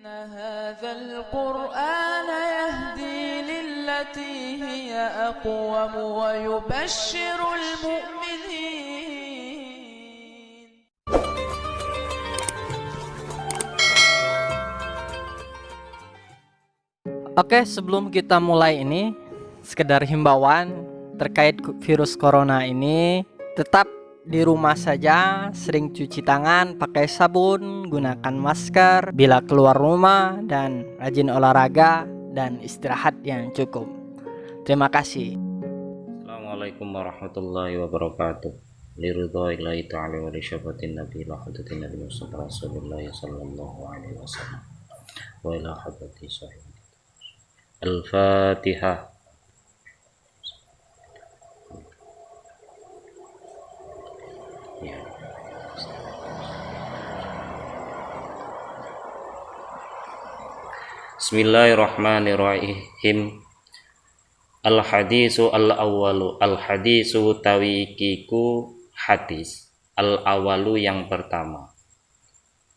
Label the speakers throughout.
Speaker 1: إن هذا القرآن يهدي للتي هي أقوم ويبشر المؤمنين.
Speaker 2: Oke, sebelum kita mulai ini, sekedar himbauan terkait virus corona ini, tetap di rumah saja, sering cuci tangan, pakai sabun, gunakan masker bila keluar rumah, dan rajin olahraga dan istirahat yang cukup. Terima kasih.
Speaker 3: Assalamualaikum warahmatullahi wabarakatuh. Liridha'illahi ta'ala wa li syafatin nabi la hadatin nabi Mustafa Rasulullah sallallahu alaihi wasallam wa ila hadrati sahih. Al-Fatihah. Ya. Bismillahirrahmanirrahim. Al-hadisu al-awwalu. Al-hadisu tawikiku hadis al-awwalu yang pertama.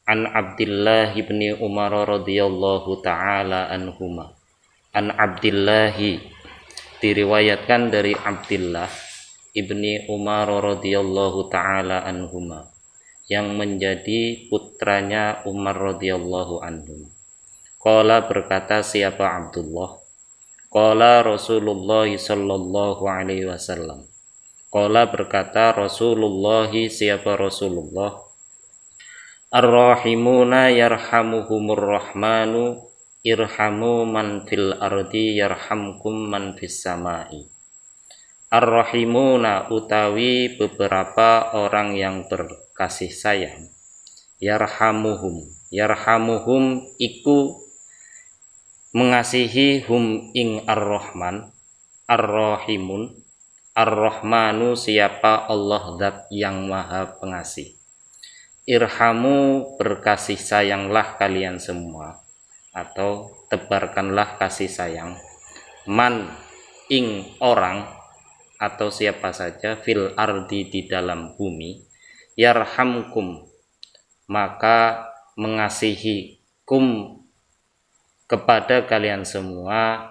Speaker 3: An Abdullah ibni Umar radhiyallahu ta'ala anhuma. An Abdillahi, diriwayatkan dari Abdullah ibni Umar radhiyallahu ta'ala anhuma, yang menjadi putranya Umar radhiyallahu anhu. Qala, berkata siapa Abdullah? Qala Rasulullah sallallahu alaihi wasallam. Qala, berkata Rasulullah, siapa Rasulullah? Ar-rahimuna yarhamuhumur rahmanu irhamu man fil ardi yarhamkum man fis samai. Ar-rahimuna, utawi beberapa orang yang berkasih sayang. Yarhamuhum iku mengasihi hum ing ar-rahman. Ar-rahimun, ar-rahmanu, siapa Allah zat yang maha pengasih. Irhamu, berkasih sayanglah kalian semua, atau tebarkanlah kasih sayang. Man, ing orang, atau siapa saja, fil ardi, di dalam bumi. Yarhamkum, maka mengasihi, kum, kepada kalian semua,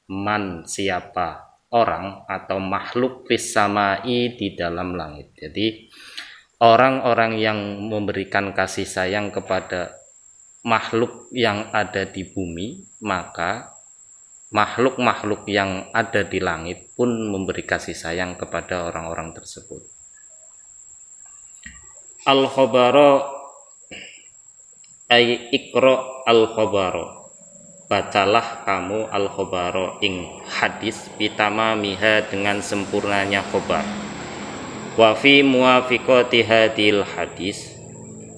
Speaker 3: man, siapa orang atau makhluk, fis samai, di dalam langit. Jadi orang-orang yang memberikan kasih sayang kepada makhluk yang ada di bumi, maka makhluk-makhluk yang ada di langit pun memberi kasih sayang kepada orang-orang tersebut. Al-khabara ay ikra al-khabara, bacalah kamu al-khabara ing hadis, bitamamiha, dengan sempurnanya khabar. Wa fi muwafiqati hadil hadis,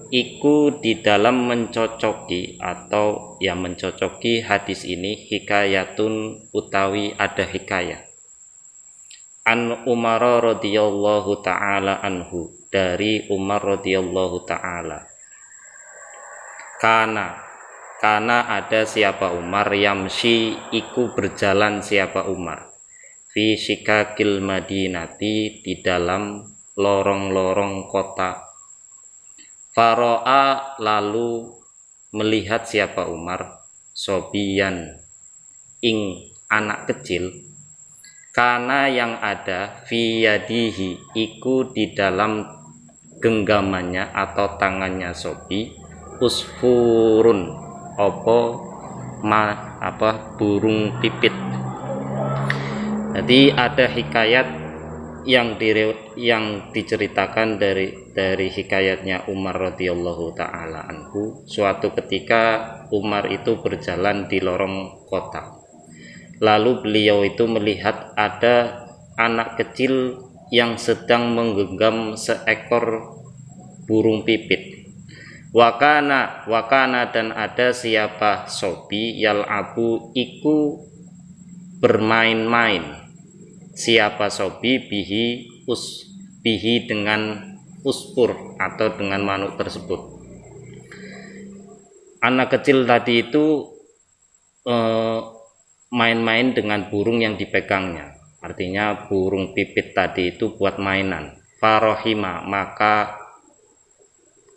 Speaker 3: iku di dalam mencocoki, atau yang mencocoki hadis ini, hikayatun, utawi ada hikayat. An Umar radhiyallahu ta'ala anhu, dari Umar radhiyallahu ta'ala. Karena ada siapa Umar, yamshi, iku berjalan siapa Umar, fi syikakil madinati, di dalam lorong-lorong kota. Faro'a, lalu melihat siapa Umar, sobiyan, ing anak kecil, karena yang ada fi yadihi, iku di dalam genggamannya atau tangannya sobi, usfurun, burung pipit. Jadi ada hikayat yang diceritakan dari hikayatnya Umar radhiyallahu ta'ala anhu. Suatu ketika Umar itu berjalan di lorong kota, lalu beliau itu melihat ada anak kecil yang sedang menggenggam seekor burung pipit. Wakana, dan ada siapa sobi, yal'abu, iku bermain-main, siapa sobi, bihi dengan uspur, atau dengan manuk tersebut. Anak kecil tadi itu main-main dengan burung yang dipegangnya, artinya burung pipit tadi itu buat mainan. Farohima, maka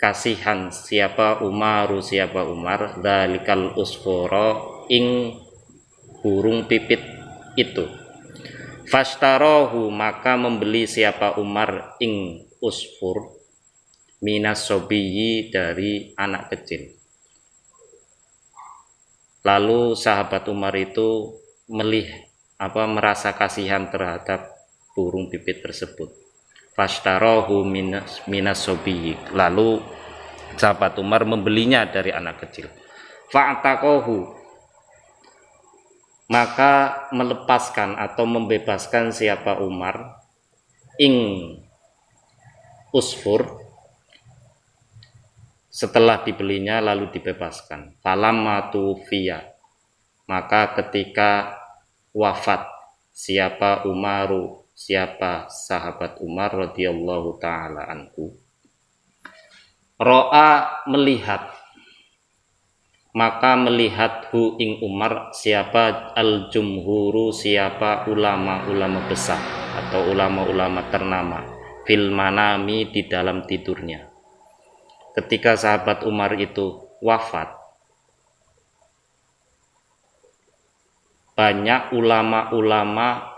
Speaker 3: kasihan siapa Umar dalikal usfura ing burung pipit itu. Fashtarahu maka membeli siapa Umar ing usfur minas sobiyi dari anak kecil. Lalu sahabat Umar itu merasa kasihan terhadap burung pipit tersebut. Fashtarahu minas sobiyi. Lalu sahabat Umar membelinya dari anak kecil. Fa'taqahu maka melepaskan atau membebaskan siapa Umar ing usfur setelah dibelinya lalu dibebaskan. Falamma tufiya maka ketika wafat siapa Umaru siapa sahabat Umar radhiyallahu taala anhu, ro'a melihat maka melihat hu ing Umar siapa al-jumhuru siapa ulama-ulama besar atau ulama-ulama ternama fil manami di dalam tidurnya. Ketika sahabat Umar itu wafat, banyak ulama-ulama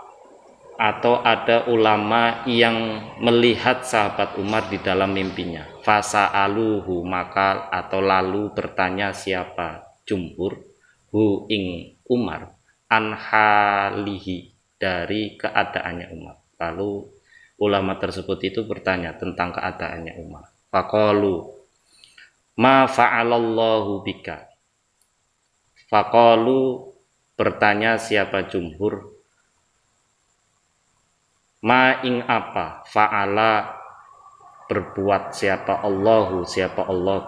Speaker 3: atau ada ulama yang melihat sahabat Umar di dalam mimpinya. Fasa'aluhu maka atau lalu bertanya siapa jumhur hu ing Umar anhalihi dari keadaannya Umar. Lalu ulama tersebut itu bertanya tentang keadaannya Umar. Faqalu ma fa'alallahu bika. Faqalu bertanya siapa jumhur ma ing apa fa'ala berbuat siapa Allah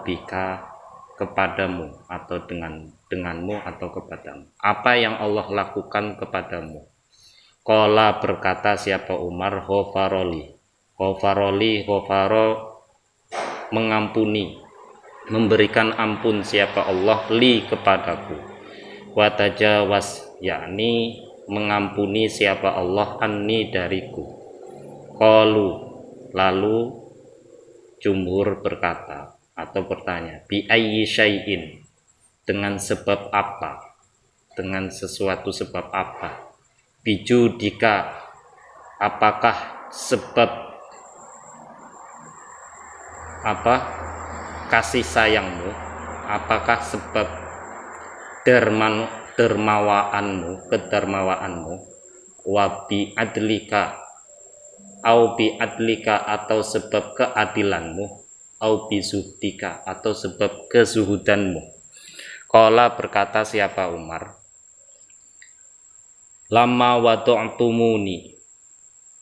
Speaker 3: bika kepadamu atau denganmu atau kepadamu, apa yang Allah lakukan kepadamu. Qala berkata siapa Umar ghafaroli mengampuni memberikan ampun siapa Allah li kepadaku. Wa tajawaz yakni mengampuni siapa Allah anni dariku. Qalu lalu jumhur berkata atau bertanya bi ayyi syai'in dengan sebab apa, dengan sesuatu sebab apa. Bijudika apakah sebab apa kasih sayangmu, apakah sebab kedermawaanmu wa bi adlika atau sebab keadilanmu au bi zuhdika atau sebab kezuhudanmu. Qala berkata siapa Umar lama wada'tumuni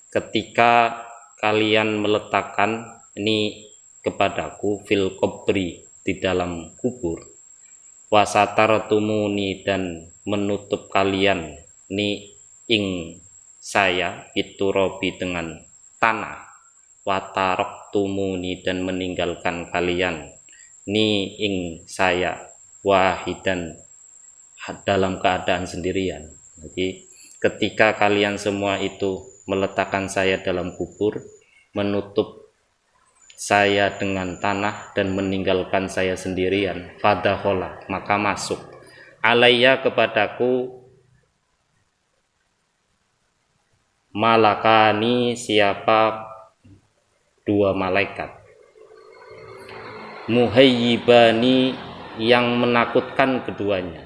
Speaker 3: ketika kalian meletakkan ini kepadaku fil qabri di dalam kubur, wasatartumuni dan menutup kalian ni ing saya itu robi dengan tanah, wataroktumuni dan meninggalkan kalian ni ing saya wahidan dalam keadaan sendirian. Jadi ketika kalian semua itu meletakkan saya dalam kubur, menutup saya dengan tanah dan meninggalkan saya sendirian, fadakhola maka masuk alayya kepadaku malakani siapa dua malaikat muhayyibani yang menakutkan keduanya.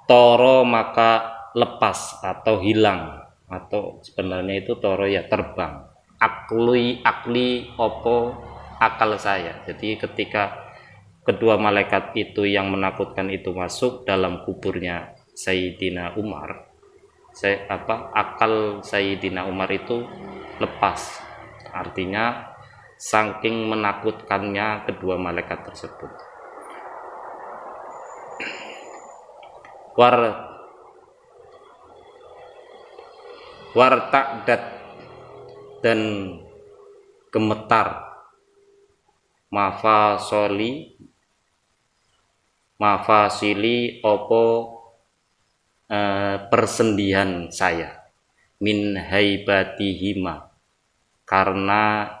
Speaker 3: Toro maka lepas atau hilang, atau sebenarnya itu toro ya terbang. Akli opo akal saya. Jadi ketika kedua malaikat itu yang menakutkan itu masuk dalam kuburnya Sayyidina Umar, akal Sayyidina Umar itu lepas. Artinya saking menakutkannya kedua malaikat tersebut. Warta'dat dan gemetar mafasili opo persendian saya min haibatihima karena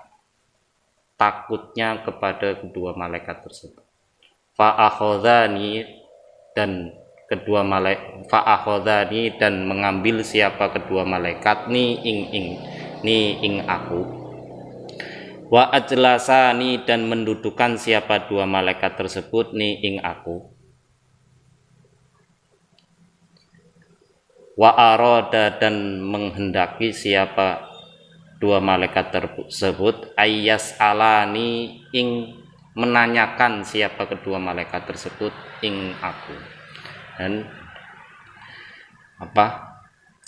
Speaker 3: takutnya kepada kedua malaikat tersebut. Fa'akhadhani dan fa'akhadhani dan mengambil siapa kedua malaikat ni ing aku. Wa ajlasani dan mendudukan siapa dua malaikat tersebut ni ing aku. Wa arada dan menghendaki siapa dua malaikat tersebut ayas alani ing menanyakan siapa kedua malaikat tersebut ing aku. Dan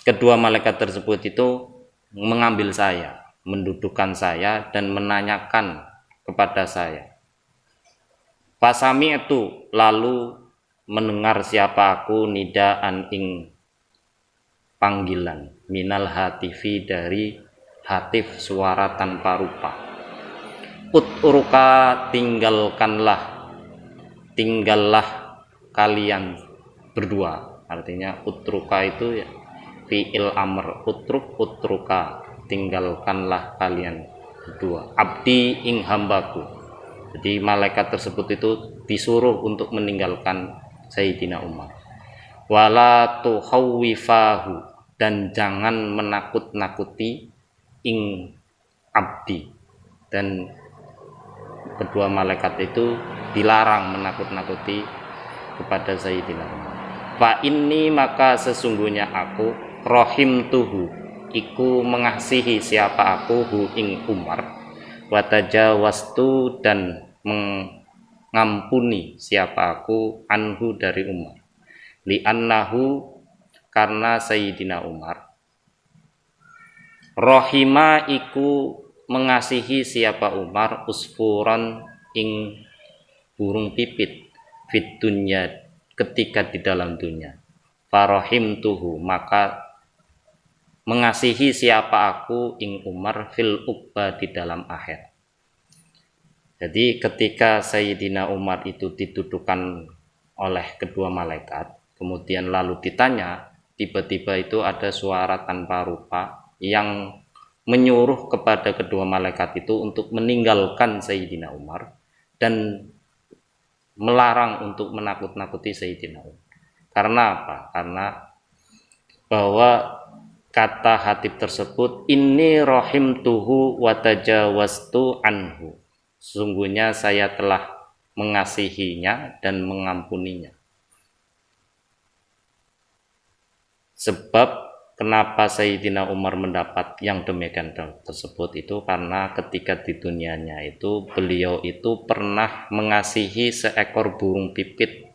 Speaker 3: kedua malaikat tersebut itu mengambil saya, mendudukkan saya dan menanyakan kepada saya. Fasami itu lalu mendengar siapa aku nidaan ing panggilan minal hatifi dari hatif suara tanpa rupa. Utruka tinggallah kalian berdua. Artinya utruka itu ya fi'il amr, utruka tinggalkanlah kalian berdua. Abdi ing hambaku. Jadi malaikat tersebut itu disuruh untuk meninggalkan Sayyidina Umar. Wala tuhawwifahu dan jangan menakut-nakuti ing abdi. Dan kedua malaikat itu dilarang menakut-nakuti kepada Sayyidina Umar. Fa inni maka sesungguhnya aku rahimtuhu iku mengasihi siapa aku hu ing Umar wa tajawaztu dan mengampuni siapa aku anhu dari Umar li annahu karena Sayyidina Umar rahima iku mengasihi siapa Umar usfuran ing burung pipit fit dunya ketika di dalam dunia. Farahim tuhu maka mengasihi siapa aku ing Umar fil uqba di dalam akhir. Jadi ketika Sayyidina Umar itu dituduhkan oleh kedua malaikat, kemudian lalu ditanya, tiba-tiba itu ada suara tanpa rupa yang menyuruh kepada kedua malaikat itu untuk meninggalkan Sayyidina Umar dan melarang untuk menakut-nakuti Sayyidina Umar. Karena apa? Karena bahwa kata Hatib tersebut inni rahimtuhu wa tajawaztu anhu. Sesungguhnya saya telah mengasihinya dan mengampuninya. Sebab kenapa Sayyidina Umar mendapat yang demikian tersebut itu karena ketika di dunianya itu beliau itu pernah mengasihi seekor burung pipit,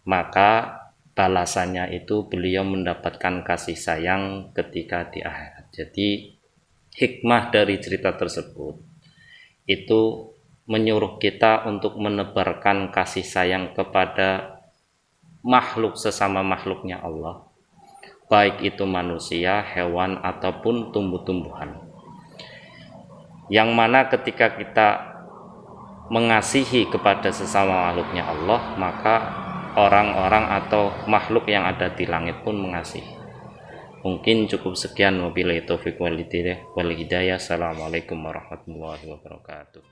Speaker 3: maka balasannya itu beliau mendapatkan kasih sayang ketika di akhirat. Jadi hikmah dari cerita tersebut itu menyuruh kita untuk menebarkan kasih sayang kepada makhluk sesama makhluknya Allah, baik itu manusia, hewan, ataupun tumbuh-tumbuhan. Yang mana ketika kita mengasihi kepada sesama makhluknya Allah, maka orang-orang atau makhluk yang ada di langit pun mengasihi. Mungkin cukup sekian. Wabillahi taufiq wal hidayah. Assalamualaikum warahmatullahi wabarakatuh.